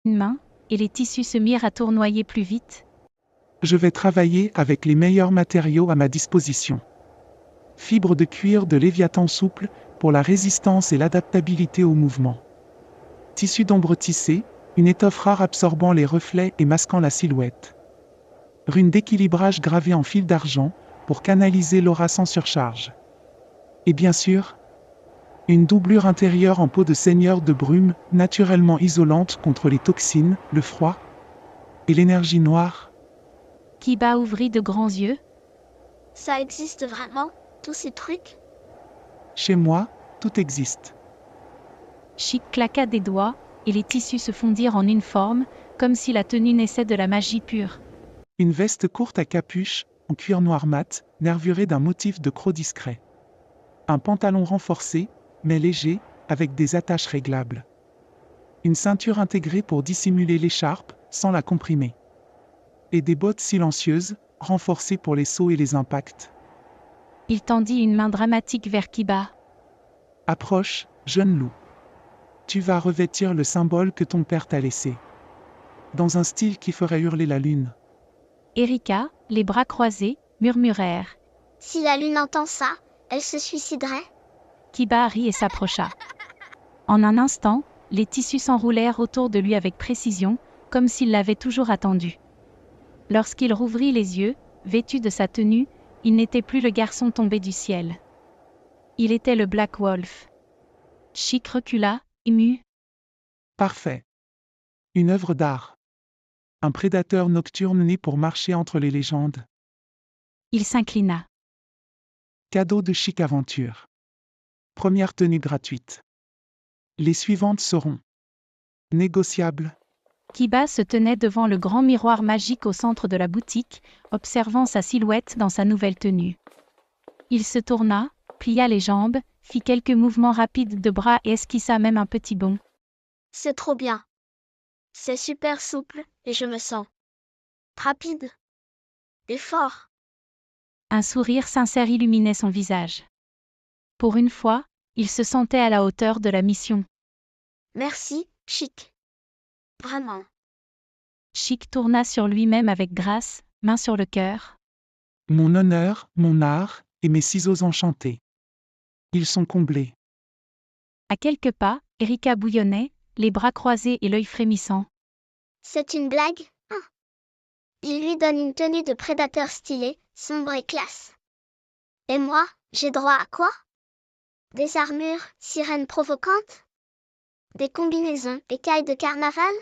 une main, et les tissus se mirent à tournoyer plus vite. Je vais travailler avec les meilleurs matériaux à ma disposition. Fibres de cuir de Léviathan souple pour la résistance et l'adaptabilité au mouvement. Tissu d'ombre tissé, une étoffe rare absorbant les reflets et masquant la silhouette. Rune d'équilibrage gravée en fil d'argent pour canaliser l'aura sans surcharge. Et bien sûr, une doublure intérieure en peau de seigneur de brume, naturellement isolante contre les toxines, le froid et l'énergie noire. Kiba ouvrit de grands yeux. Ça existe vraiment, tous ces trucs? Chez moi, tout existe. Chic claqua des doigts, et les tissus se fondirent en une forme, comme si la tenue naissait de la magie pure. Une veste courte à capuche, en cuir noir mat, nervurée d'un motif de croc discret. Un pantalon renforcé, mais léger, avec des attaches réglables. Une ceinture intégrée pour dissimuler l'écharpe, sans la comprimer. Et des bottes silencieuses, renforcées pour les sauts et les impacts. Il tendit une main dramatique vers Kiba. Approche, jeune loup. Tu vas revêtir le symbole que ton père t'a laissé. Dans un style qui ferait hurler la lune. Erika, les bras croisés, murmurèrent. Si la lune entend ça, elle se suiciderait? Kiba rit et s'approcha. En un instant, les tissus s'enroulèrent autour de lui avec précision, comme s'il l'avait toujours attendu. Lorsqu'il rouvrit les yeux, vêtu de sa tenue, il n'était plus le garçon tombé du ciel. Il était le Black Wolf. Chic recula, ému. Parfait. Une œuvre d'art. Un prédateur nocturne né pour marcher entre les légendes. Il s'inclina. Cadeau de Chic Aventure. Première tenue gratuite. Les suivantes seront négociables. Kiba se tenait devant le grand miroir magique au centre de la boutique, observant sa silhouette dans sa nouvelle tenue. Il se tourna, plia les jambes, fit quelques mouvements rapides de bras et esquissa même un petit bond. C'est trop bien. C'est super souple, et je me sens rapide et fort. Un sourire sincère illuminait son visage. Pour une fois, il se sentait à la hauteur de la mission. Merci, Chic. Vraiment. Chic tourna sur lui-même avec grâce, main sur le cœur. Mon honneur, mon art, et mes ciseaux enchantés. Ils sont comblés. À quelques pas, Erika bouillonnait, les bras croisés et l'œil frémissant. C'est une blague? Il lui donne une tenue de prédateur stylée, sombre et classe. Et moi, j'ai droit à quoi? Des armures, sirènes provocantes? Des combinaisons, écailles de carnaval?